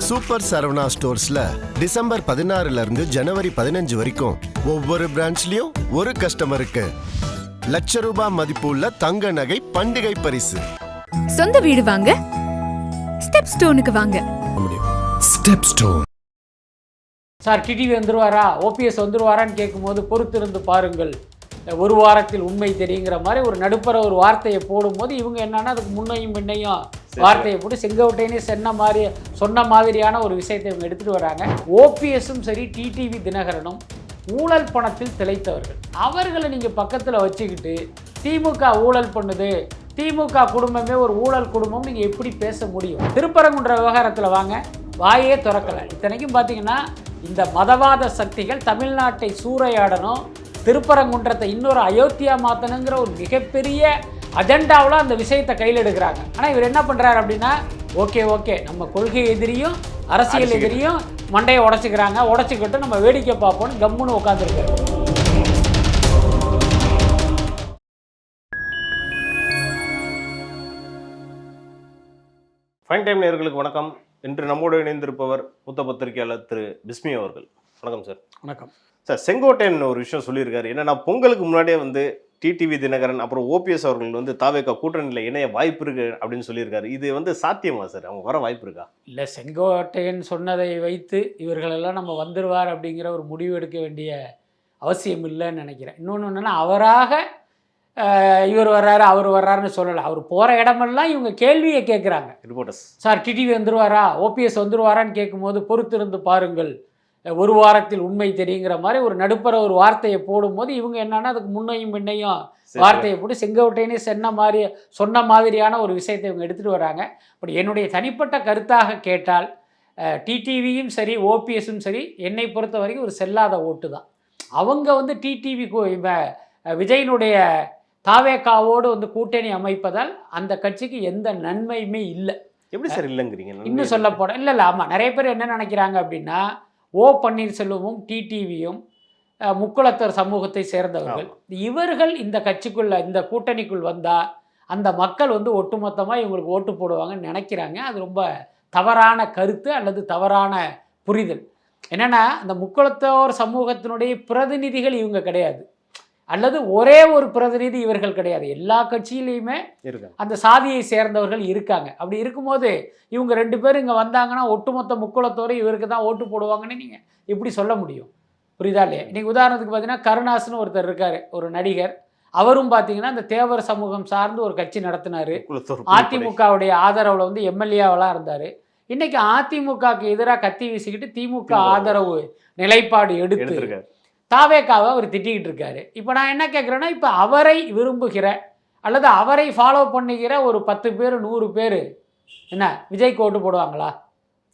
Super Saravana ஸ்டோர்ஸ்ல December 16 இருந்து ஜனவரி 15 வரைக்கும் ஒவ்வொரு பிரான்ச்லயும் ஒரு கஸ்டமருக்கு ₹1,00,000 மதிப்புள்ள தங்க நகை பண்டிகை பரிசு. சொந்த வீடு வாங்க ஸ்டெப் ஸ்டோனுக்கு வாங்க. Step stone. சார் டிடிவி வந்துருவாரா, ஓபிஎஸ் வந்துருவாரான்னு கேட்கும்போது பொறுத்திருந்து பாருங்கள், ஒரு வாரத்தில் உண்மை தெரியுங்கிற மாதிரி ஒரு நடுப்புற ஒரு வார்த்தையை போடும்போது இவங்க என்னன்னா அதுக்கு முன்னையும் பின்னையும் வார்த்தையை போட்டு செங்கோட்டையனே சொன்ன மாதிரியான ஒரு விஷயத்தை இவங்க எடுத்துகிட்டு வராங்க. ஓபிஎஸும் சரி டிடிவி தினகரனும் ஊழல் பணத்தில் திளைத்தவர்கள். அவர்களை நீங்கள் பக்கத்தில் வச்சுக்கிட்டு திமுக ஊழல் பண்ணுது, திமுக குடும்பமே ஒரு ஊழல் குடும்பம் நீங்கள் எப்படி பேச முடியும்? திருப்பரங்குன்ற விவகாரத்தில் வாங்க, வாயே திறக்கலை. இத்தனைக்கும் பார்த்தீங்கன்னா இந்த மதவாத சக்திகள் தமிழ்நாட்டை சூறையாடணும், திருப்பரங்குன்றத்தை இன்னொரு அயோத்தியா மாற்றணுங்கிற ஒரு மிகப்பெரிய அஜெண்டாவில் அந்த விஷயத்தை கையில் எடுக்கிறாங்க. ஆனால் இவர் என்ன பண்ணுறாரு அப்படின்னா, ஓகே நம்ம கொள்கை எதிரியும் அரசியல் எதிரியும் மண்டையை உடச்சிக்கிட்டு நம்ம வேடிக்கை பார்ப்போம்னு கம்முன்னு உட்காந்துருக்காரு. ஃபைன் டைம் நேயர்களுக்கு வணக்கம். இன்று நம்மோடு இணைந்திருப்பவர் மூத்த பத்திரிகையாளர் திரு பிஸ்மி அவர்கள். வணக்கம் சார். வணக்கம் சார். செங்கோட்டையன் ஒரு விஷயம் சொல்லியிருக்காரு. என்னன்னா, பொங்கலுக்கு முன்னாடியே டிடிவி தினகரன் அப்புறம் ஓபிஎஸ் அவர்கள் தாவேகா கூட்டணியில் இணைய வாய்ப்பு இருக்கு அப்படின்னு சொல்லியிருக்காரு. இது சாத்தியமா சார்? அவங்க வர வாய்ப்பு இருக்கா? இல்லை, செங்கோட்டையன் சொன்னதை வைத்து இவர்களெல்லாம் நம்ம வந்துடுவார் அப்படிங்கிற ஒரு முடிவு எடுக்க வேண்டிய அவசியம் இல்லைன்னு நினைக்கிறேன். இன்னொன்று என்னென்னா, அவராக இவர் வர்றாரு அவர் வர்றாருன்னு சொல்லலை. அவர் போகிற இடமெல்லாம் இவங்க கேள்வியை கேட்குறாங்க. ரிப்போர்ட்டர்ஸ் சார் டிடிவி வந்துருவாரா, ஓபிஎஸ் வந்துருவாரான்னு கேட்கும்போது பொறுத்திருந்து பாருங்கள், ஒரு வாரத்தில் உண்மை தெரியுங்கிற மாதிரி ஒரு நடுப்புற ஒரு வார்த்தையை போடும்போது இவங்க என்னன்னா அதுக்கு முன்னையும் பின்னையும் வார்த்தையை போட்டு செங்கோட்டையனே சொன்ன மாதிரியான ஒரு விஷயத்தை இவங்க எடுத்துகிட்டு வராங்க. அப்படி என்னுடைய தனிப்பட்ட கருத்தாக கேட்டால் டிடிவியும் சரி ஓபிஎஸும் சரி என்னை பொறுத்த வரைக்கும் ஒரு செல்லாத ஓட்டு தான். அவங்க டிடிவி விஜயனுடைய தாவேகாவோடு கூட்டணி அமைப்பதால் அந்த கட்சிக்கு எந்த நன்மையுமே இல்லை. எப்படி சார் இல்லைங்கிறீங்க? இன்னும் சொல்ல போனால் இல்லை ஆமாம், நிறைய பேர் என்ன நினைக்கிறாங்க அப்படின்னா, ஓ பன்னீர்செல்வமும் டிடிவியும் முக்குளத்தர் சமூகத்தை சேர்ந்தவர்கள், இவர்கள் இந்த கட்சிக்குள்ள இந்த கூட்டணிக்குள் வந்தால் அந்த மக்கள் ஒட்டுமொத்தமாக இவங்களுக்கு ஓட்டு போடுவாங்கன்னு நினைக்கிறாங்க. அது ரொம்ப தவறான கருத்து அல்லது தவறான புரிதல். என்னென்னா, அந்த முக்குளத்தோர் சமூகத்தினுடைய பிரதிநிதிகள் இவங்க கிடையாது, அல்லது ஒரே ஒரு பிரதிநிதி இவர்கள் கிடையாது. எல்லா கட்சியிலையுமே அந்த சாதியை சேர்ந்தவர்கள் இருக்காங்க. அப்படி இருக்கும்போது இவங்க ரெண்டு பேரும் இங்கே வந்தாங்கன்னா ஒட்டுமொத்த முக்குளத்தோரை இவருக்கு தான் ஓட்டு போடுவாங்கன்னு நீங்கள் எப்படி சொல்ல முடியும்? புரியுதா இல்லையா? இன்றைக்கி உதாரணத்துக்கு பார்த்தீங்கன்னா கருணாஸ்னு ஒருத்தர் இருக்கார், ஒரு நடிகர். அவரும் பார்த்தீங்கன்னா இந்த தேவர் சமூகம் சார்ந்து ஒரு கட்சி நடத்தினார். அதிமுகவுடைய ஆதரவில் எம்எல்ஏவெல்லாம் இருந்தார். இன்றைக்கி அதிமுகவுக்கு எதிராக கத்தி வீசிக்கிட்டு திமுக ஆதரவு நிலைப்பாடு எடுத்து தாவேகாவை அவர் திட்டிக்கிட்டு இருக்காரு. இப்போ நான் என்ன கேட்குறேன்னா, இப்போ அவரை விரும்புகிற அல்லது அவரை ஃபாலோ பண்ணுகிற ஒரு 10 பேர் 100 பேர் என்ன விஜய்க்கு ஓட்டு போடுவாங்களா?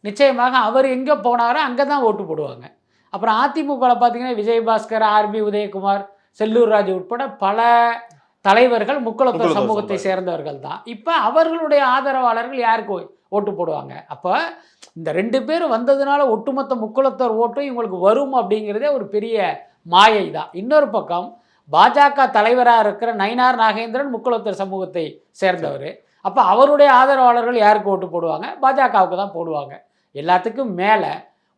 நிச்சயமாக அவர் எங்கே போனாரோ அங்கே தான் ஓட்டு போடுவாங்க. அப்புறம் அதிமுகவில் பார்த்தீங்கன்னா விஜயபாஸ்கர், ஆர்பி உதயகுமார், செல்லூர் ராஜு உட்பட பல தலைவர்கள் முக்குளத்தோர் சமூகத்தை சேர்ந்தவர்கள் தான். இப்போ அவர்களுடைய ஆதரவாளர்கள் யாருக்கு ஓட்டு போடுவாங்க? அப்போ இந்த 2 பேர் வந்ததுனால ஒட்டுமொத்த முக்குளத்தோர் ஓட்டும் இவங்களுக்கு வரும் அப்படிங்கிறதே ஒரு பெரிய மாயை தான். இன்னொரு பக்கம் பாஜக தலைவராக இருக்கிற நயினார் நாகேந்திரன் முக்குளத்தோர் சமூகத்தை சேர்ந்தவர். அப்போ அவருடைய ஆதரவாளர்கள் யாருக்கு ஓட்டு போடுவாங்க? பாஜகவுக்கு தான் போடுவாங்க. எல்லாத்துக்கும் மேலே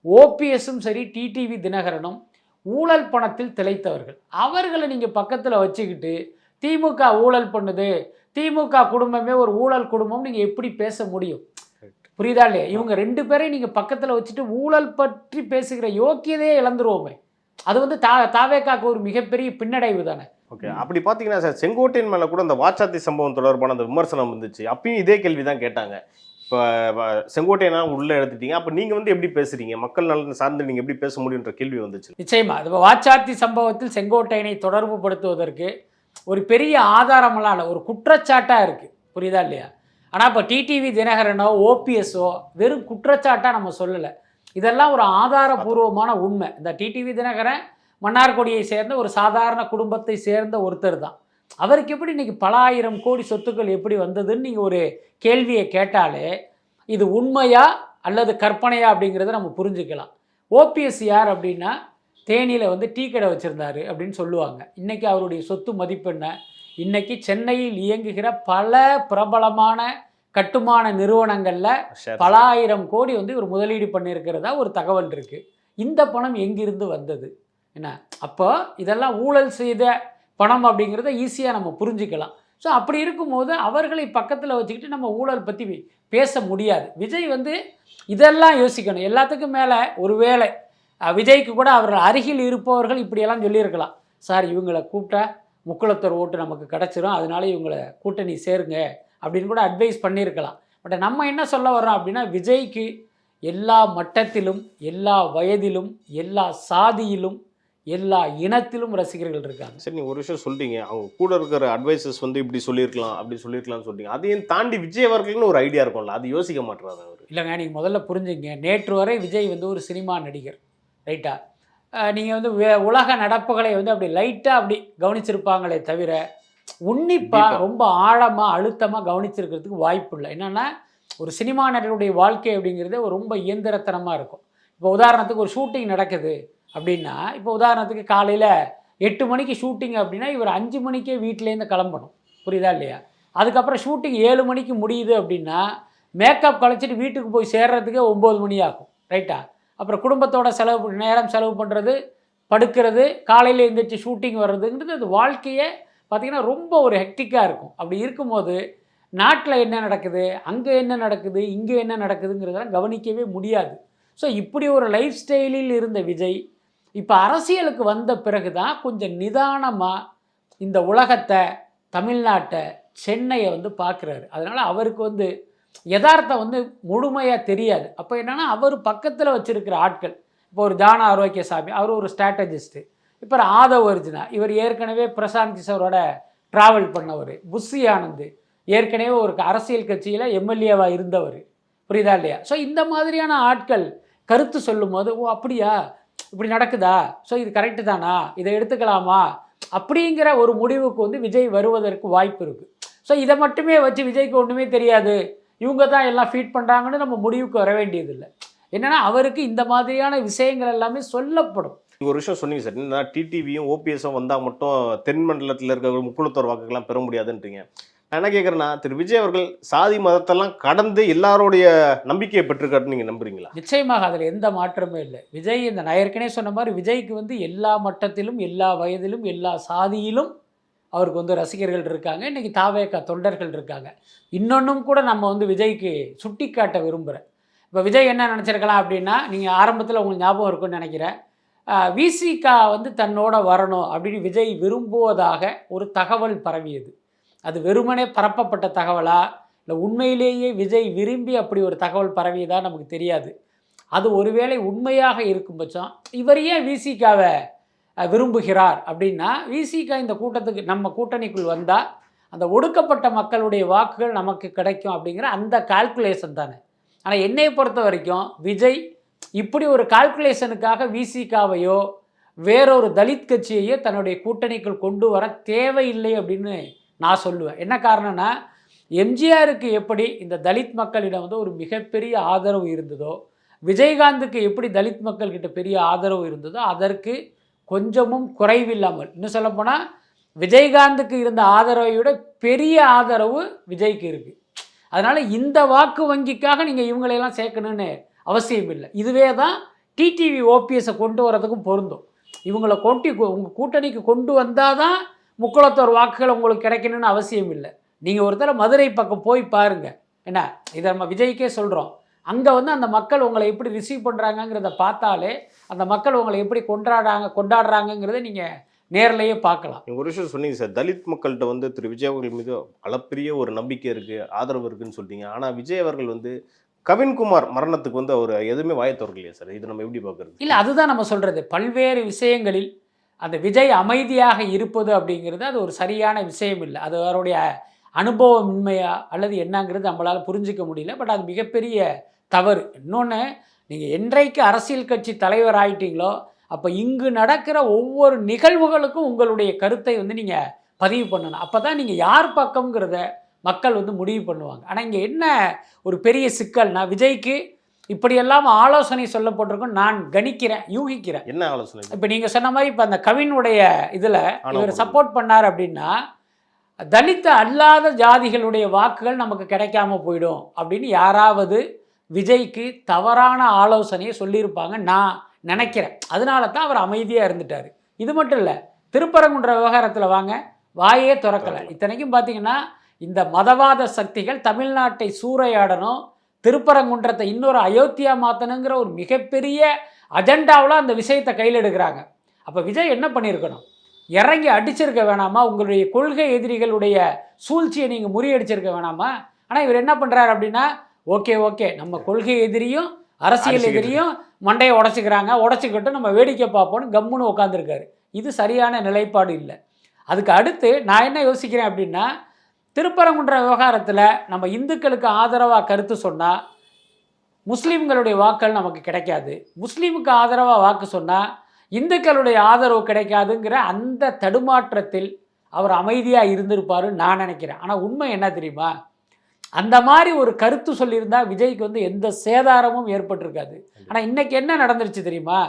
ஓபிஎஸும் சரி டிடிவி தினகரனும் ஊழல் பணத்தில் திளைத்தவர்கள். அவர்களை நீங்கள் பக்கத்தில் வச்சுக்கிட்டு திமுக ஊழல் பண்ணுது, திமுக குடும்பமே ஒரு ஊழல் குடும்பம் நீங்கள் எப்படி பேச முடியும்? புரியுதா இல்லையா? இவங்க 2 பேரையும் நீங்கள் பக்கத்தில் வச்சுட்டு ஊழல் பற்றி பேசுகிற யோக்கியதையே இழந்துருவோமே. அது தாவேகாக்கு ஒரு மிகப்பெரிய பின்னடைவு தானே. ஓகே, அப்படி பார்த்தீங்கன்னா சார், செங்கோட்டையன் மேலே கூட அந்த வாச்சாத்தி சம்பவம் தொடர்பான அந்த விமர்சனம் வந்துச்சு. அப்பயும் இதே கேள்வி தான் கேட்டாங்க. இப்போ செங்கோட்டையனா உள்ளே எடுத்துட்டீங்க, அப்போ நீங்கள் எப்படி பேசுகிறீங்க, மக்கள் நலன் சார்ந்து நீங்கள் எப்படி பேச முடியுன்ற கேள்வி வந்துச்சு. நிச்சயமா அது வாச்சாத்தி சம்பவத்தில் செங்கோட்டையனை தொடர்பு படுத்துவதற்கு ஒரு பெரிய ஆதாரமெல்லாம் இல்லை, ஒரு குற்றச்சாட்டாக இருக்குது. புரியுதா இல்லையா? ஆனால் இப்போ டிடிவி தினகரனோ ஓபிஎஸ்ஸோ வெறும் குற்றச்சாட்டாக நம்ம சொல்லலை, இதெல்லாம் ஒரு ஆதாரபூர்வமான உண்மை. இந்த டிடிவி தினகரன் மன்னார்குடியை சேர்ந்த ஒரு சாதாரண குடும்பத்தை சேர்ந்த ஒருத்தர் தான். அவருக்கு எப்படி இன்றைக்கி பல ஆயிரம் கோடி சொத்துக்கள் எப்படி வந்ததுன்னு நீங்கள் ஒரு கேள்வியை கேட்டாலே இது உண்மையா அல்லது கற்பனையா அப்படிங்கிறத நம்ம புரிஞ்சுக்கலாம். ஓபிஎஸ் யார் அப்படின்னா, தேனியில் டீ கடை வச்சுருந்தாரு அப்படின்னு சொல்லுவாங்க. இன்றைக்கி அவருடைய சொத்து மதிப்பு என்ன? இன்றைக்கி சென்னையில் இயங்குகிற பல பிரபலமான கட்டுமான நிறுவனங்கள்ல Share. பல ஆயிரம் கோடி வந்து இவர் முதலீடு பண்ணியிருக்கிறதா ஒரு தகவல் இருக்கு. இந்த பணம் எங்கிருந்து வந்தது என்ன? அப்போ இதெல்லாம் ஊழல் செய்த பணம் அப்படிங்கிறத ஈஸியாக நம்ம புரிஞ்சுக்கலாம். ஸோ அப்படி இருக்கும்போது அவர்களை பக்கத்தில் வச்சுக்கிட்டு நம்ம ஊழல் பற்றி பேச முடியாது. விஜய் வந்து இதெல்லாம் யோசிக்கணும். எல்லாத்துக்கும் மேலே ஒருவேளை விஜய்க்கு கூட அவர்கள் அருகில் இருப்பவர்கள் இப்படியெல்லாம் சொல்லியிருக்கலாம். சார் இவங்களை கூப்பிட்டா முக்குளத்தூர் ஓட்டு நமக்கு கிடச்சிரும், அதனால இவங்களை கூட்டணி சேருங்க அப்படின்னு கூட அட்வைஸ் பண்ணியிருக்கலாம். பட் நம்ம என்ன சொல்ல வர்றோம் அப்படின்னா, விஜய்க்கு எல்லா மட்டத்திலும், எல்லா வயதிலும், எல்லா சாதியிலும், எல்லா இனத்திலும் ரசிகர்கள் இருக்காங்க. சரி, நீங்க ஒரு விஷயம் சொல்றீங்க, அவங்க கூட இருக்கிற அட்வைசஸ் வந்து இப்படி சொல்லியிருக்கலாம் அப்படி சொல்லியிருக்கலாம்னு சொல்றீங்க. அதையும் தாண்டி விஜய் அவர்களுக்குன்னு ஒரு ஐடியா இருக்கும்ல, அது யோசிக்க மாட்டுறாரு அவர். இல்லைங்க, நீங்கள் முதல்ல புரிஞ்சுங்க. நேற்று வரை விஜய் வந்து ஒரு சினிமா நடிகர், ரைட்டா? நீங்கள் வந்து உலக நடப்புகளை வந்து அப்படி லைட்டாக அப்படி கவனிச்சிருப்பாங்களே தவிர உன்னிப்பாக ரொம்ப ஆழமாக அழுத்தமாக கவனிச்சிருக்கிறதுக்கு வாய்ப்பு இல்லை. என்னென்னா, ஒரு சினிமா நடிகருடைய வாழ்க்கை அப்படிங்கிறது ஒரு ரொம்ப இயந்திரத்தனமாக இருக்கும். இப்போ உதாரணத்துக்கு ஒரு ஷூட்டிங் நடக்குது அப்படின்னா, இப்போ உதாரணத்துக்கு காலையில் 8 மணிக்கு ஷூட்டிங் அப்படின்னா இவர் 5 மணிக்கே வீட்டிலேருந்து கிளம்பணும். புரியுதா இல்லையா? அதுக்கப்புறம் ஷூட்டிங் 7 மணிக்கு முடியுது அப்படின்னா மேக்கப் கழிச்சிட்டு வீட்டுக்கு போய் சேர்றதுக்கே 9 மணி ஆகும், ரைட்டா? அப்புறம் குடும்பத்தோட நேரம் செலவு பண்ணுறது, படுக்கிறது, காலையில் எழுந்திரிச்சு ஷூட்டிங் வர்றதுங்கிறது அது வாழ்க்கையே பார்த்திங்கன்னா ரொம்ப ஒரு ஹெக்டிக்காக இருக்கும். அப்படி இருக்கும்போது நாட்டில் என்ன நடக்குது, அங்கே என்ன நடக்குது, இங்கே என்ன நடக்குதுங்கிறதெல்லாம் கவனிக்கவே முடியாது. ஸோ இப்படி ஒரு லைஃப் ஸ்டைலில் இருந்த விஜய் இப்போ அரசியலுக்கு வந்த பிறகு தான் கொஞ்சம் நிதானமாக இந்த உலகத்தை, தமிழ்நாட்டை, சென்னையை வந்து பார்க்குறாரு. அதனால் அவருக்கு வந்து யதார்த்தம் வந்து முழுமையாக தெரியாது. அப்போ என்னென்னா, அவர் பக்கத்தில் வச்சுருக்கிற ஆட்கள், இப்போ ஒரு ஜான ஆரோக்கியசாமி, அவர் ஒரு ஸ்ட்ராட்டஜிஸ்ட்டு. இப்போ ஆதவ் அர்ஜுனா, இவர் ஏற்கனவே பிரசாந்த் கிஷோரோட ட்ராவல் பண்ணவர். புஷி ஆனந்த் ஏற்கனவே ஒரு அரசியல் கட்சியில் எம்எல்ஏவாக இருந்தவர். புரியுதா இல்லையா? ஸோ இந்த மாதிரியான ஆட்கள் கருத்து சொல்லும் போது, ஓ அப்படியா, இப்படி நடக்குதா, ஸோ இது கரெக்டு தானா, இதை எடுத்துக்கலாமா அப்படிங்கிற ஒரு முடிவுக்கு வந்து விஜய் வருவதற்கு வாய்ப்பு இருக்குது. ஸோ இதை மட்டுமே வச்சு விஜய்க்கு ஒன்றுமே தெரியாது, இவங்க தான் எல்லாம் ஃபீட் பண்ணுறாங்கன்னு நம்ம முடிவுக்கு வர வேண்டியதில்லை. என்னென்னா, அவருக்கு இந்த மாதிரியான விஷயங்கள் எல்லாமே சொல்லப்படும். ஒரு விஷயம் சொன்னீங்க சார், என்னன்னா டிடிவியும் ஓபிஎஸும் வந்தால் மட்டும் தென் மண்டலத்தில் இருக்கிற முக்குளத்தோர் வாக்குகள்லாம் பெற முடியாதுன்றீங்க. நான் என்ன கேட்குறேன்னா, திரு விஜய் அவர்கள் சாதி மதத்தெல்லாம் கடந்து எல்லாருடைய நம்பிக்கையை பெற்றிருக்காருன்னு நீங்கள் நம்புறீங்களா? நிச்சயமாக அதில் எந்த மாற்றமே இல்லை. விஜய் நான் ஏற்கனவே சொன்ன மாதிரி விஜய்க்கு வந்து எல்லா மட்டத்திலும், எல்லா வயதிலும், எல்லா சாதியிலும் அவருக்கு வந்து ரசிகர்கள் இருக்காங்க. இன்றைக்கி தாவேகா தொண்டர்கள் இருக்காங்க. இன்னொன்றும் கூட நம்ம வந்து விஜய்க்கு சுட்டி காட்ட விரும்புகிறேன். இப்போ விஜய் என்ன நினச்சிருக்கலாம் அப்படின்னா, நீங்கள் ஆரம்பத்தில் உங்களுக்கு ஞாபகம் இருக்குன்னு நினைக்கிறேன், விசிகா வந்து தன்னோட வரணும் அப்படின்னு விஜய் விரும்புவதாக ஒரு தகவல் பரவியது. அது வெறுமனே பரப்பப்பட்ட தகவலா இல்லை உண்மையிலேயே விஜய் விரும்பி அப்படி ஒரு தகவல் பரவியதா நமக்கு தெரியாது. அது ஒருவேளை உண்மையாக இருக்கும் பட்சம் இவர் ஏன் விசிகாவை விரும்புகிறார் அப்படின்னா, விசிகா இந்த கூட்டத்துக்கு நம்ம கூட்டணிக்குள் வந்தால் அந்த ஒடுக்கப்பட்ட மக்களுடைய வாக்குகள் நமக்கு கிடைக்கும் அப்படிங்கிற அந்த கால்குலேஷன் தானே. ஆனால் என்னை பொறுத்த வரைக்கும் விஜய் இப்படி ஒரு கால்குலேஷனுக்காக விசிகாவையோ வேறொரு தலித் கட்சியையோ தன்னுடைய கூட்டணிக்குள் கொண்டு வர தேவையில்லை அப்படின்னு நான் சொல்லுவேன். என்ன காரணம்னா, எம்ஜிஆருக்கு எப்படி இந்த தலித் மக்களிடம் வந்து ஒரு மிகப்பெரிய ஆதரவு இருந்ததோ, விஜயகாந்துக்கு எப்படி தலித் மக்கள்கிட்ட பெரிய ஆதரவு இருந்ததோ, அதற்கு கொஞ்சமும் குறைவில்லாமல், இன்னும் சொல்லப்போனால் விஜயகாந்துக்கு இருந்த ஆதரவை விட பெரிய ஆதரவு விஜய்க்கு இருக்குது. அதனால் இந்த வாக்கு வங்கிக்காக நீங்கள் இவங்களையெல்லாம் சேர்க்கணுன்னு அவசியம் இல்லை. இதுவே தான் டிடிவி ஓபிஎஸை கொண்டு வரதுக்கும் பொருந்தும். இவங்களை உங்கள் கூட்டணிக்கு கொண்டு வந்தால் தான் முக்குளத்தோர் வாக்குகள் உங்களுக்கு கிடைக்கணும்னு அவசியம் இல்லை. நீங்கள் ஒருத்தர மதுரை பக்கம் போய் பாருங்கள். என்ன, இதை நம்ம விஜய்க்கே சொல்கிறோம். அங்கே வந்து அந்த மக்கள் உங்களை எப்படி ரிசீவ் பண்ணுறாங்கங்கிறத பார்த்தாலே அந்த மக்கள் உங்களை எப்படி கொண்டாடுறாங்கங்கிறத நீங்கள் நேரிலேயே பார்க்கலாம். ஒரு விஷயம் சொன்னீங்க சார், தலித் மக்கள்கிட்ட வந்து திரு விஜய் அவர்கள் மீது அளப்பரிய ஒரு நம்பிக்கை இருக்குது, ஆதரவு இருக்குதுன்னு சொல்லிட்டீங்க. ஆனால் விஜய் அவர்கள் வந்து கவின்குமார் மரணத்துக்கு வந்து அவர் எதுவுமே வாயை திறக்கலையா சார்? இது நம்ம எப்படி பார்க்குறது? இல்லை, அதுதான் நம்ம சொல்கிறது. பல்வேறு விஷயங்களில் அந்த விஜய் அமைதியாக இருப்பது அப்படிங்கிறது அது ஒரு சரியான விஷயம் இல்லை. அது அவருடைய அனுபவமின்மையா அல்லது என்னங்கிறது நம்மளால் புரிஞ்சிக்க முடியல. பட் அது மிகப்பெரிய தவறு. இன்னொன்று, நீங்கள் என்றைக்கு அரசியல் கட்சி தலைவர் ஆகிட்டீங்களோ அப்போ இங்கு நடக்கிற ஒவ்வொரு நிகழ்வுகளுக்கும் உங்களுடைய கருத்தை வந்து நீங்கள் பதிவு பண்ணணும். அப்போ தான் நீங்கள் யார் பக்கம்ங்கிறத மக்கள் வந்து முடிவு பண்ணுவாங்க. ஆனால் இங்கே என்ன ஒரு பெரிய சிக்கல்னா, விஜய்க்கு இப்படியெல்லாம் ஆலோசனை சொல்லப்பட்டிருக்கும் நான் கணிக்கிறேன், யூகிக்கிறேன். என்ன ஆலோசனை? இப்போ நீங்கள் சொன்ன மாதிரி இப்போ அந்த கவினுடைய இதில் இவர் சப்போர்ட் பண்ணார் அப்படின்னா, தலித்த அல்லாத ஜாதிகளுடைய வாக்குகள் நமக்கு கிடைக்காம போயிடும் அப்படின்னு யாராவது விஜய்க்கு தவறான ஆலோசனையை சொல்லியிருப்பாங்க நான் நினைக்கிறேன். அதனால தான் அவர் அமைதியாக இருந்துட்டார். இது மட்டும் இல்லை, திருப்பரங்குன்ற விவகாரத்தில் வாங்க, வாயே திறக்கலை. இத்தனைக்கும் பார்த்தீங்கன்னா இந்த மதவாத சக்திகள் தமிழ்நாட்டை சூறையாடணும், திருப்பரங்குன்றத்தை இன்னொரு அயோத்தியா மாற்றணுங்கிற ஒரு மிகப்பெரிய அஜெண்டாவில் அந்த விஷயத்தை கையில் எடுக்கிறாங்க. அப்போ விஜய் என்ன பண்ணியிருக்கணும்? இறங்கி அடிச்சிருக்க வேணாமா? உங்களுடைய கொள்கை எதிரிகளுடைய சூழ்ச்சியை நீங்கள் முறியடிச்சிருக்க வேணாமா? ஆனால் இவர் என்ன பண்ணுறாரு அப்படின்னா, ஓகே நம்ம கொள்கை எதிரியும் அரசியல் எதிரியும் மண்டையை உடச்சிக்கிட்டு நம்ம வேடிக்கை பார்ப்போம்னு கம்முன்னு உட்காந்துருக்காரு. இது சரியான நிலைப்பாடு இல்லை. அதுக்கு அடுத்து நான் என்ன யோசிக்கிறேன் அப்படின்னா, திருப்பரங்குன்ற விவகாரத்தில் நம்ம இந்துக்களுக்கு ஆதரவாக கருத்து சொன்னால் முஸ்லீம்களுடைய வாக்கள் நமக்கு கிடைக்காது, முஸ்லீமுக்கு ஆதரவாக வாக்கு சொன்னால் இந்துக்களுடைய ஆதரவு கிடைக்காதுங்கிற அந்த தடுமாற்றத்தில் அவர் அமைதியாக இருந்திருப்பாருன்னு நான் நினைக்கிறேன். ஆனால் உண்மை என்ன தெரியுமா? அந்த மாதிரி ஒரு கருத்து சொல்லியிருந்தா விஜய்க்கு வந்து எந்த சேதாரமும் ஏற்பட்டிருக்காது. ஆனால் இன்னைக்கு என்ன நடந்துருச்சு தெரியுமா?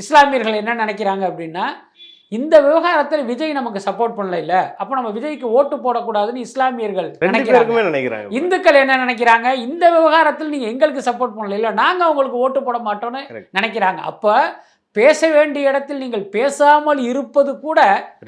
இஸ்லாமியர்கள் என்ன நினைக்கிறாங்க அப்படின்னா, இந்த விவகாரத்தில் விஜய் நமக்கு சப்போர்ட் பண்ணல இல்லை, அப்போ நம்ம விஜய்க்கு ஓட்டு போடக்கூடாதுன்னு இஸ்லாமியர்கள் நினைக்கிறாங்க. இந்துக்கள் என்ன நினைக்கிறாங்க? இந்த விவகாரத்தில் நீங்கள் எங்களுக்கு சப்போர்ட் பண்ணல இல்லை, நாங்கள் அவங்களுக்கு ஓட்டு போட மாட்டோம்னு நினைக்கிறாங்க. அப்போ பேச வேண்டிய இடத்தில் நீங்கள் பேசாமல் இருப்பது கூட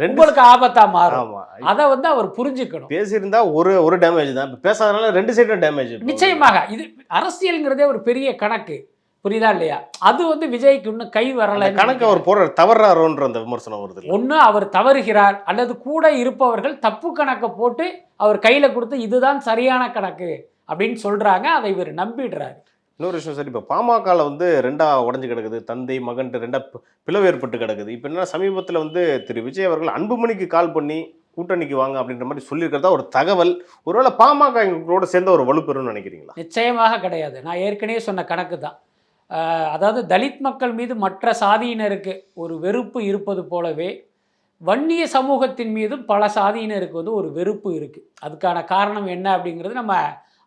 உங்களுக்கு ஆபத்தா மாறும். அதை வந்து அவர் புரிஞ்சுக்கணும். பேசியிருந்தா ஒரு டேமேஜ் தான், பேசாதனால ரெண்டு சைடும் டேமேஜ். நிச்சயமாக இது அரசியல்ங்கிறதே ஒரு பெரிய கணக்கு, புரியுதா இல்லையா? அது வந்து விஜய்க்கு இன்னும் கை வரல. கணக்கு அவர் போடுற தவறாரோன்ற அந்த விமர்சனம் வருது. ஒன்று அவர் தவறுகிறார், அல்லது கூட இருப்பவர்கள் தப்பு கணக்கை போட்டு அவர் கையில் கொடுத்து இதுதான் சரியான கணக்கு அப்படின்னு சொல்றாங்க. அதை இவர் நம்பிடுறாரு. இன்னொரு விஷயம் சார், இப்போ பாமகவில் வந்து ரெண்டாக உடஞ்சி கிடக்குது, தந்தை மகன்ட்டு ரெண்டாக பிளவு ஏற்பட்டு கிடக்குது. இப்போ என்ன சமீபத்தில் வந்து திரு விஜய் அவர்கள் அன்புமணிக்கு கால் பண்ணி கூட்டணிக்கு வாங்க அப்படின்ற மாதிரி சொல்லியிருக்கிறதா ஒரு தகவல். ஒருவேளை பாமக எங்களோட சேர்ந்த ஒரு வலுப்பெறும்னு நினைக்கிறீங்களா? நிச்சயமாக கிடையாது. நான் ஏற்கனவே சொன்ன கணக்கு தான். அதாவது தலித் மக்கள் மீது மற்ற சாதியினருக்கு ஒரு வெறுப்பு இருப்பது போலவே வன்னிய சமூகத்தின் மீதும் பல சாதியினருக்கு வந்து ஒரு வெறுப்பு இருக்குது. அதுக்கான காரணம் என்ன அப்படிங்கிறது நம்ம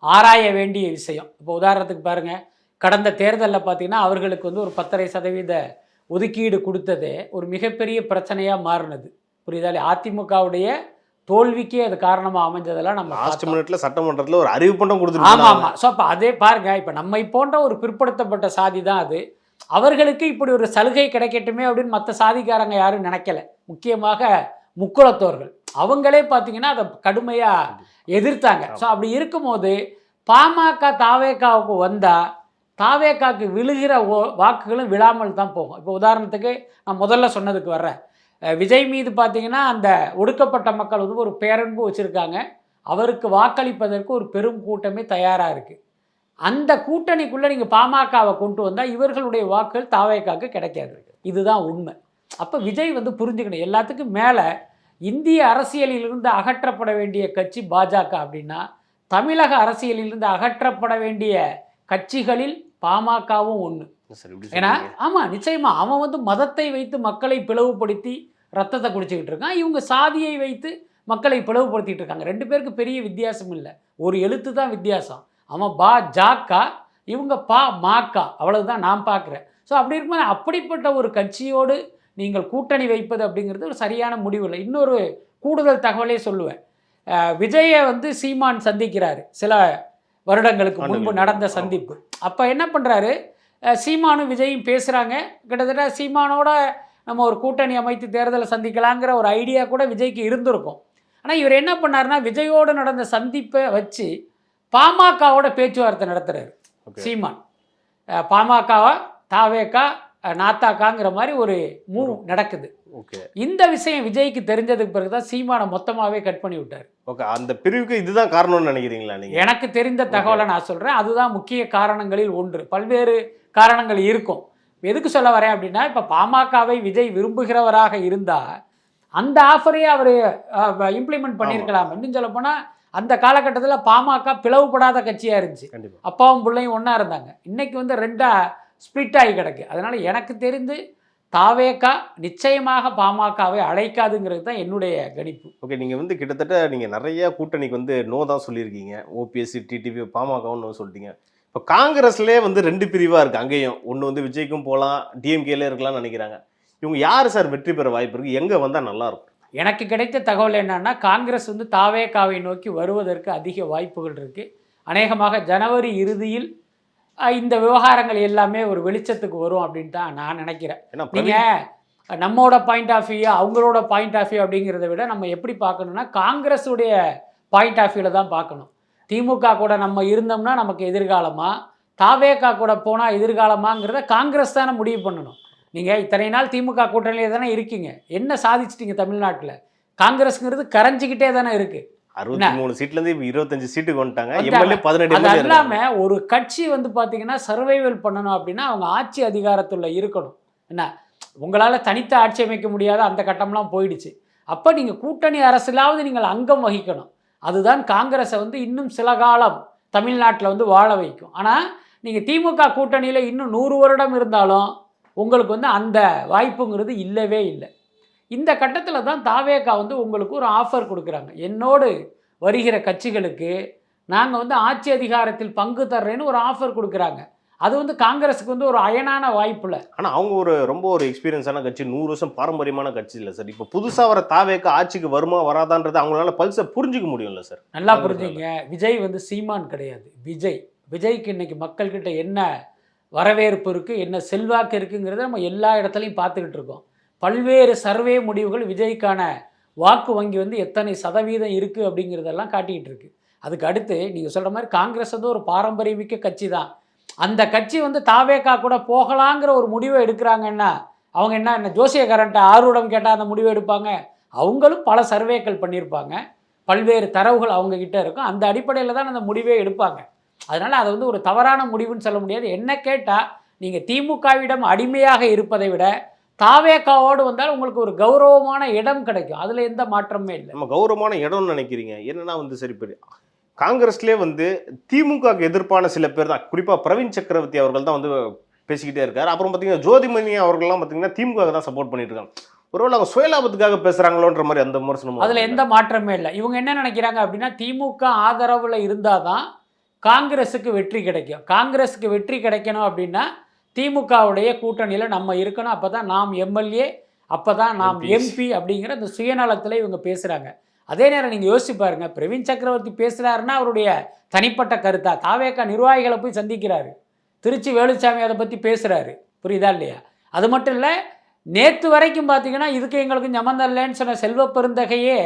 ஆராய வேண்டிய விஷயம். இப்போ உதாரணத்துக்கு பாருங்கள், கடந்த தேர்தலில் பார்த்தீங்கன்னா அவர்களுக்கு வந்து ஒரு 10% ஒதுக்கீடு கொடுத்ததே ஒரு மிகப்பெரிய பிரச்சனையாக மாறினது, புரியுதா? அதிமுகவுடைய தோல்விக்கே அது காரணமாக அமைஞ்சதெல்லாம் நம்ம லாஸ்ட் மினிட்ல சட்டமன்றத்தில் ஒரு அறிவிப்பட்டம் கொடுத்துருக்கோம். ஆமாம். ஸோ அப்போ அதே பாருங்கள், இப்போ நம்மை போன்ற ஒரு பிற்படுத்தப்பட்ட சாதி தான் அது, அவர்களுக்கு இப்படி ஒரு சலுகை கிடைக்கட்டுமே அப்படின்னு மற்ற சாதிக்காரங்க யாரும் நினைக்கல. முக்கியமாக முக்குளத்தோர்கள் அவங்களே பார்த்தீங்கன்னா அதை கடுமையாக எதிர்த்தாங்க. ஸோ அப்படி இருக்கும்போது பாமக தாவேகாவுக்கு வந்தால் தாவேகாவுக்கு விழுகிற வாக்குகளும் விழாமல் தான் போகும். இப்போ உதாரணத்துக்கு நான் முதல்ல சொன்னதுக்கு வர்றேன். விஜய் மீது பார்த்தீங்கன்னா அந்த ஒடுக்கப்பட்ட மக்கள் வந்து ஒரு பேரன்பு வச்சுருக்காங்க, அவருக்கு வாக்களிப்பதற்கு ஒரு பெரும் கூட்டமே தயாராக இருக்குது. அந்த கூட்டணிக்குள்ளே நீங்கள் பாமகவை கொண்டு வந்தால் இவர்களுடைய வாக்குகள் தாவேகாவுக்கு கிடைக்காது. இதுதான் உண்மை. அப்போ விஜய் வந்து புரிஞ்சுக்கணும். எல்லாத்துக்கும் மேலே இந்திய அரசியலிலிருந்து அகற்றப்பட வேண்டிய கட்சி பாஜக அப்படின்னா தமிழக அரசியலிலிருந்து அகற்றப்பட வேண்டிய கட்சிகளில் பாமகவும் ஒன்று. ஏன்னா ஆமாம், நிச்சயமாக அவன் வந்து மதத்தை வைத்து மக்களை பிளவுபடுத்தி ரத்தத்தை குடிச்சிக்கிட்டு இருக்கான், இவங்க சாதியை வைத்து மக்களை பிளவுபடுத்திட்டு இருக்காங்க. ரெண்டு பேருக்கு பெரிய வித்தியாசம் இல்லை, ஒரு எழுத்து தான் வித்தியாசம். அவன் பாஜக, இவங்க மாக்கா, அவ்வளவுதான் நான் பார்க்குறேன். ஸோ அப்படி இருக்கும்போது அப்படிப்பட்ட ஒரு கட்சியோடு நீங்கள் கூட்டணி வைப்பது அப்படிங்கிறது ஒரு சரியான முடிவு இல்லை. இன்னொரு கூடுதல் தகவலே சொல்லுவேன். விஜயை வந்து சீமான் சந்திக்கிறாரு சில வருடங்களுக்கு முன்பு நடந்த சந்திப்பு. அப்போ என்ன பண்ணுறாரு, சீமானும் விஜயும் பேசுகிறாங்க. கிட்டத்தட்ட சீமானோட நம்ம ஒரு கூட்டணி அமைத்து தேர்தலை சந்திக்கலாங்கிற ஒரு ஐடியா கூட விஜய்க்கு இருந்திருக்கும். ஆனால் இவர் என்ன பண்ணாருன்னா, விஜயோடு நடந்த சந்திப்பை வச்சு பாமகவோட பேச்சுவார்த்தை நடத்துகிறாரு சீமான். பாமகவா தாவேகா நாத்தாக்காங்கிற மாதிரி ஒரு மூவ் நடக்குது. இந்த விஷயம் விஜய்க்கு தெரிஞ்சதுக்கு பிறகுதான் சீமானை மொத்தமாகவே கட் பண்ணி விட்டார். ஓகே, அந்த பிரிவுக்கு இதுதான் காரணம்னு நினைக்கிறீங்களா நீங்க? எனக்கு தெரிந்த தகவலை நான் சொல்கிறேன். அதுதான் முக்கிய காரணங்களில் ஒன்று. பல்வேறு காரணங்கள் இருக்கும். எதுக்கு சொல்ல வரேன் அப்படின்னா, இப்போ பாமகவை விஜய் விரும்புகிறவராக இருந்தால் அந்த ஆஃபரையே அவர் இம்ப்ளிமெண்ட் பண்ணியிருக்கலாம். இன்னும் சொல்ல போனால் அந்த காலகட்டத்தில் பாமக பிளவுபடாத கட்சியாக இருந்துச்சு. அப்பாவும் பிள்ளையும் ஒன்றா இருந்தாங்க. இன்னைக்கு வந்து ரெண்டாக ஸ்பிளிட் ஆகி கிடக்கு. அதனால் எனக்கு தெரிந்து தாவேகா நிச்சயமாக பாமகவை அழைக்காதுங்கிறது தான் என்னுடைய கணிப்பு. ஓகே, நீங்கள் வந்து கிட்டத்தட்ட நீங்கள் நிறைய கூட்டணிக்கு வந்து நோ தான் சொல்லியிருக்கீங்க. ஓபிஎஸ்சி, டிடிவி, பாமகவும் சொல்லிட்டீங்க. இப்போ காங்கிரஸ்லேயே வந்து ரெண்டு பிரிவாக இருக்குது. அங்கேயும் ஒன்று வந்து விஜய்க்கும் போகலாம், டிஎம்கேல இருக்கலாம்னு நினைக்கிறாங்க. இவங்க யார் சார் வெற்றி பெற வாய்ப்பு இருக்குது? எங்கே வந்தால் நல்லாயிருக்கும்? எனக்கு கிடைத்த தகவல் என்னன்னா, காங்கிரஸ் வந்து தாவேகாவை நோக்கி வருவதற்கு அதிக வாய்ப்புகள் இருக்குது. அநேகமாக ஜனவரி இறுதியில் இந்த விவகாரங்கள் எல்லாமே ஒரு வெளிச்சத்துக்கு வரும் அப்படின்னு தான் நான் நினைக்கிறேன். நீங்கள் நம்மளோட பாயிண்ட் ஆஃப் வியூ, அவங்களோட பாயிண்ட் ஆஃப் வியூ அப்படிங்கிறத விட நம்ம எப்படி பார்க்கணுன்னா, காங்கிரஸுடைய பாயிண்ட் ஆஃப் வியூவில் தான் பார்க்கணும். திமுக கூட நம்ம இருந்தோம்னா நமக்கு எதிர்காலமா, தாவேகா கூட போனால் எதிர்காலமாங்கிறத காங்கிரஸ் தானே முடிவு பண்ணணும். நீங்கள் இத்தனை நாள் திமுக கூட்டணியிலே தானே இருக்கீங்க, என்ன சாதிச்சிட்டீங்க தமிழ்நாட்டில்? காங்கிரஸுங்கிறது கரைஞ்சிக்கிட்டே தானே இருக்குது. 63 சீட்லேருந்து 25 சீட்டுக்கு வந்துட்டாங்க. எம்எல்ஏ 17. அது இல்லாமல் ஒரு கட்சி வந்து பார்த்தீங்கன்னா சர்வைவல் பண்ணணும் அப்படின்னா அவங்க ஆட்சி அதிகாரத்தில் இருக்கணும். என்ன, உங்களால் தனித்த ஆட்சி அமைக்க முடியாத அந்த கட்டம்லாம் போயிடுச்சு. அப்போ நீங்கள் கூட்டணி அரசிலாவது நீங்கள் அங்கம் வகிக்கணும். அதுதான் காங்கிரஸை வந்து இன்னும் சில காலம் தமிழ்நாட்டில் வந்து வாழ வைக்கும். ஆனால் நீங்கள் திமுக கூட்டணியில் இன்னும் 100 வருடம் இருந்தாலும் உங்களுக்கு வந்து அந்த வாய்ப்புங்கிறது இல்லவே இல்லை. இந்த கட்டத்தில் தான் தாவேகா வந்து உங்களுக்கு ஒரு ஆஃபர் கொடுக்குறாங்க. என்னோடு வருகிற கட்சிகளுக்கு நாங்கள் வந்து ஆட்சி அதிகாரத்தில் பங்கு தர்றேன்னு ஒரு ஆஃபர் கொடுக்குறாங்க. அது வந்து காங்கிரஸுக்கு வந்து ஒரு அயனான வாய்ப்பு இல்லை. ஆனால் அவங்க ரொம்ப ஒரு எக்ஸ்பீரியன்ஸான கட்சி, 100 வருஷம் பாரம்பரியமான கட்சி இல்லை சார். இப்போ புதுசாக வர தாவேகா ஆட்சிக்கு வருமா வராதான்றது அவங்களால பல்சை புரிஞ்சிக்க முடியும்ல சார். நல்லா புரிஞ்சுங்க, விஜய் வந்து சீமான் கிடையாது. விஜய்க்கு இன்னைக்கு மக்கள்கிட்ட என்ன வரவேற்பு இருக்குது, என்ன செல்வாக்கு இருக்குங்கிறத நம்ம எல்லா இடத்துலையும் பார்த்துக்கிட்டு இருக்கோம். பல்வேறு சர்வே முடிவுகள் விஜய்க்கான வாக்கு வங்கி வந்து எத்தனை சதவீதம் இருக்குது அப்படிங்கிறதெல்லாம் காட்டிக்கிட்டு இருக்கு. அதுக்கு அடுத்து நீங்கள் சொல்கிற மாதிரி காங்கிரஸ் வந்து ஒரு பாரம்பரியமிக்க கட்சி தான். அந்த கட்சி வந்து தாவேகா கூட போகலாங்கிற ஒரு முடிவை எடுக்கிறாங்கன்னா அவங்க என்ன ஜோசியக்காரன்ட்ட ஆர்வடம் கேட்டால் அந்த முடிவை எடுப்பாங்க? அவங்களும் பல சர்வேக்கள் பண்ணியிருப்பாங்க, பல்வேறு தரவுகள் அவங்கக்கிட்ட இருக்கும். அந்த அடிப்படையில் தான் அந்த முடிவே எடுப்பாங்க. அதனால் அதை வந்து ஒரு தவறான முடிவுன்னு சொல்ல முடியாது. என்ன கேட்டால் நீங்கள் திமுகவிடம் அடிமையாக இருப்பதை விட தாவேகாவோடு வந்தால் உங்களுக்கு ஒரு கௌரவமான இடம் கிடைக்கும். அதில் எந்த மாற்றமே இல்லை. நம்ம கௌரவமான இடம்னு நினைக்கிறீங்க என்னன்னா வந்து சரி பெரிய காங்கிரஸ்லேயே வந்து திமுகவுக்கு எதிர்ப்பான சில பேர் தான், குறிப்பாக பிரவீன் சக்கரவர்த்தி அவர்கள் தான் வந்து பேசிக்கிட்டே இருக்காரு. அப்புறம் பார்த்தீங்கன்னா ஜோதிமணி அவர்கள்லாம் பார்த்தீங்கன்னா திமுக தான் சப்போர்ட் பண்ணிட்டு இருக்காங்க. ஒருவேளை அவங்க சுயலாபத்துக்காக பேசுகிறாங்களோன்ற மாதிரி அந்த விமர்சனம். அதில் எந்த மாற்றமே இல்லை. இவங்க என்ன நினைக்கிறாங்க அப்படின்னா, திமுக ஆதரவில் இருந்தால் தான் காங்கிரஸுக்கு வெற்றி கிடைக்கும். காங்கிரஸுக்கு வெற்றி கிடைக்கணும் அப்படின்னா திமுகவுடைய கூட்டணியில் நம்ம இருக்கணும். அப்போ தான் நாம் எம்எல்ஏ, அப்போ தான் நாம் எம்பி அப்படிங்கிற அந்த சுயநலத்தில் இவங்க பேசுகிறாங்க. அதே நேரம் நீங்கள் யோசிச்சு பாருங்க, பிரவீன் சக்கரவர்த்தி பேசுகிறாருன்னா அவருடைய தனிப்பட்ட கருத்தா? தாவேகா நிர்வாகிகளை போய் சந்திக்கிறாரு, திருச்சி வேலுச்சாமி அதை பற்றி பேசுகிறாரு, புரியுதா இல்லையா? அது மட்டும் இல்லை, நேற்று வரைக்கும் பார்த்தீங்கன்னா இதுக்கு எங்களுக்கு சம்மந்தம் சொன்ன செல்வ பெருந்தகையே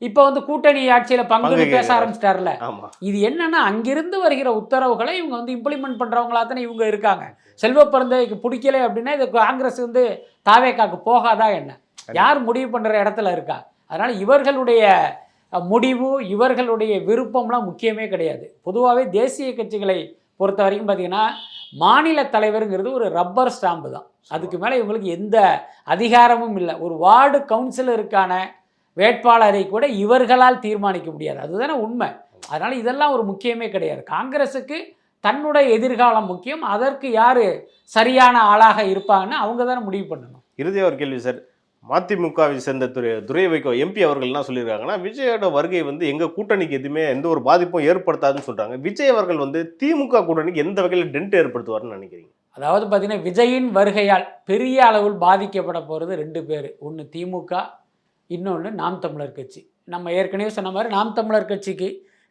இப்போ வந்து கூட்டணி ஆட்சியில் பங்கு பேச ஆரம்பிச்சிட்டார்ல. இது என்னன்னா, அங்கிருந்து வருகிற உத்தரவுகளை இவங்க வந்து இம்ப்ளிமெண்ட் பண்ணுறவங்களா தானே இவங்க இருக்காங்க. செல்வ பெருந்தகைக்கு பிடிக்கல அப்படின்னா இது காங்கிரஸ் வந்து தாவேகாக்கு போகாதா என்ன? யார் முடிவு பண்ணுற இடத்துல இருக்கா? அதனால் இவர்களுடைய முடிவு, இவர்களுடைய விருப்பம்லாம் முக்கியமே கிடையாது. பொதுவாகவே தேசிய கட்சிகளை பொறுத்த வரைக்கும் பார்த்தீங்கன்னா மாநில தலைவருங்கிறது ஒரு ரப்பர் ஸ்டாம்பு தான். அதுக்கு மேலே இவங்களுக்கு எந்த அதிகாரமும் இல்லை. ஒரு வார்டு கவுன்சிலருக்கான வேட்பாளரை கூட இவர்களால் தீர்மானிக்க முடியாது. அதுதானே உண்மை. அதனால் இதெல்லாம் ஒரு முக்கியமே கிடையாது. காங்கிரஸுக்கு தன்னுடைய எதிர்காலம் முக்கியம். அதற்கு யார் சரியான ஆளாக இருப்பாங்கன்னு அவங்க தானே முடிவு பண்ணணும். இறுதியாக ஒரு கேள்வி சார், மதிமுகவை சேர்ந்த துரை வைகோ எம்பி அவர்கள் என்ன சொல்லியிருக்காங்கன்னா, விஜயோட வருகை வந்து எங்கள் கூட்டணிக்கு எதுவுமே எந்த ஒரு பாதிப்பும் ஏற்படுத்தாதுன்னு சொல்கிறாங்க. விஜய் அவர்கள் வந்து திமுக கூட்டணிக்கு எந்த வகையில் டென்ட் ஏற்படுத்துவார்னு நினைக்கிறீங்க? அதாவது பார்த்தீங்கன்னா, விஜயின் வருகையால் பெரிய அளவில் பாதிக்கப்பட போகிறது 2 பேர். ஒன்று திமுக, இன்னொன்று நாம் தமிழர் கட்சி. நம்ம ஏற்கனவே சொன்ன மாதிரி நாம் தமிழர் கட்சிக்கு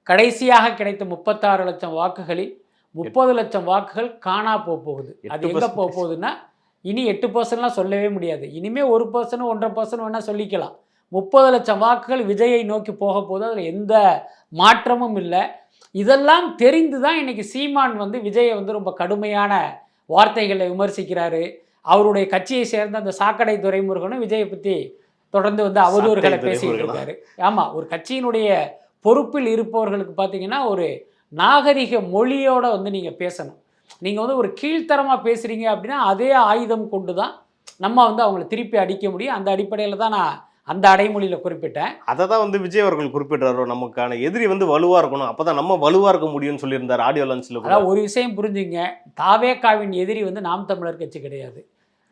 கடைசியாக கிடைத்த 36 லட்சம் வாக்குகளில் 30 லட்சம் வாக்குகள் காணா போகுது. அது எங்கே போகுதுன்னா, இனி 8% சொல்லவே முடியாது. இனிமேல் 1%, 1.5% வேணால் சொல்லிக்கலாம். 30 லட்சம் வாக்குகள் விஜயை நோக்கி போக போது. அதில் எந்த மாற்றமும் இல்லை. இதெல்லாம் தெரிந்து தான் இன்றைக்கி சீமான் வந்து விஜயை வந்து ரொம்ப கடுமையான வார்த்தைகளை விமர்சிக்கிறாரு. அவருடைய கட்சியை சேர்ந்த அந்த சாக்கடை துரைமுருகனும் விஜயை பற்றி தொடர்ந்து வந்து அவதூறுகளை பேசிக்கிட்டு இருக்காரு. ஆமாம், ஒரு கட்சியினுடைய பொறுப்பில் இருப்பவர்களுக்கு பார்த்தீங்கன்னா ஒரு நாகரிக மொழியோடு வந்து நீங்கள் பேசணும். நீங்கள் வந்து ஒரு கீழ்த்தரமாக பேசுகிறீங்க அப்படின்னா அதே ஆயுதம் கொண்டு தான் நம்ம வந்து அவங்கள திருப்பி அடிக்க முடியும். அந்த அடிப்படையில் தான் நான் அந்த அடைமொழியில் குறிப்பிட்டேன். அதை தான் வந்து விஜய் அவர்கள் குறிப்பிட்டாரோ, நமக்கான எதிரி வந்து வலுவாக இருக்கணும், அப்போ தான் நம்ம வலுவாக இருக்க முடியும்னு சொல்லியிருந்தார் ஆடியோ லான்ச்சில். அதாவது ஒரு விஷயம் புரிஞ்சுங்க, தாவேகாவின் எதிரி வந்து நாம் தமிழர் கட்சி கிடையாது.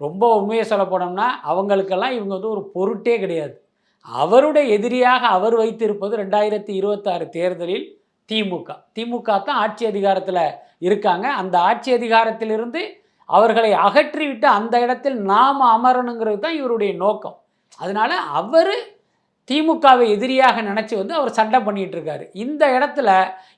ரொம்ப உண்மையை சொல்ல போனோம்னா அவங்களுக்கெல்லாம் இவங்க வந்து ஒரு பொருட்டே கிடையாது. அவருடைய எதிரியாக அவர் வைத்திருப்பது 2026 தேர்தலில் திமுக தான் ஆட்சி அதிகாரத்தில் இருக்காங்க. அந்த ஆட்சி அதிகாரத்திலிருந்து அவர்களை அகற்றிவிட்டு அந்த இடத்தில் நாம் அமரணுங்கிறது தான் இவருடைய நோக்கம். அதனால் அவர் திமுகவை எதிரியாக நினச்சி வந்து அவர் சண்டை பண்ணிட்டு இருக்காரு. இந்த இடத்துல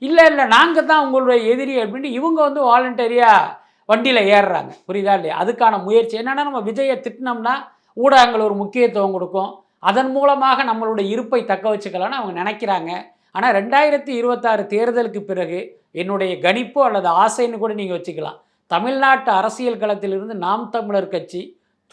இல்லை நாங்கள் தான் உங்களுடைய எதிரி அப்படின்ட்டு இவங்க வந்து வாலண்டரியாக வண்டியில் ஏறுறாங்க. புரியுதா இல்லையா? அதுக்கான முயற்சி என்னென்னா, நம்ம விஜயை திட்டினோம்னா ஊடகங்கள் ஒரு முக்கியத்துவம் கொடுக்கும், அதன் மூலமாக நம்மளுடைய இருப்பை தக்க வச்சுக்கலாம்னு அவங்க நினைக்கிறாங்க. ஆனால் 2026 தேர்தலுக்கு பிறகு என்னுடைய கணிப்பு அல்லது ஆசைன்னு கூட நீங்கள் வச்சுக்கலாம், தமிழ்நாட்டு அரசியல் களத்திலிருந்து நாம் தமிழர் கட்சி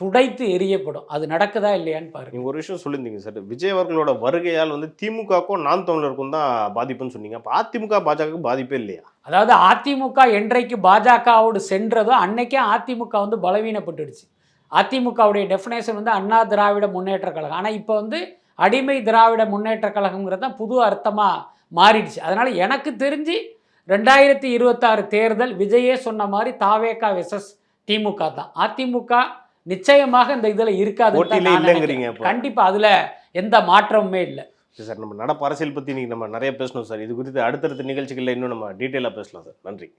துடைத்து எரியப்படும். அது நடக்குதா இல்லையான்னு பாருங்க. நீங்கள் ஒரு விஷயம் சொல்லியிருந்தீங்க சார், விஜய் அவர்களோட வருகையால் வந்து திமுகவுக்கும் நாம் தமிழருக்கும் தான் பாதிப்புன்னு சொன்னீங்க. அப்போ அதிமுக பாஜகவுக்கு பாதிப்பே இல்லையா? அதாவது அதிமுக என்றைக்கு பாஜகவோடு சென்றதோ அன்னைக்கே அதிமுக வந்து பலவீனப்பட்டுடுச்சு. அதிமுகவுடைய டெஃபினேஷன் வந்து அண்ணா திராவிட முன்னேற்ற கழகம். ஆனால் இப்போ வந்து அடிமை திராவிட முன்னேற்ற கழகங்கிறது தான் புது அர்த்தமாக மாறிடுச்சு. அதனால் எனக்கு தெரிஞ்சு 2026 தேர்தல் விஜயே சொன்ன மாதிரி தாவேகா வெர்சஸ் திமுக தான். அதிமுக நிச்சயமாக இந்த இதில் இருக்காது. கண்டிப்பாக அதில் எந்த மாற்றமுமே இல்லை சார். நம்ம நடப்பு அரசியல் பற்றி நீங்கள் நம்ம நிறைய பேசணும் சார். இது குறித்து அடுத்தடுத்த நிகழ்ச்சிகளில் இன்னும் நம்ம டீட்டெயிலாக பேசலாம் சார். நன்றி.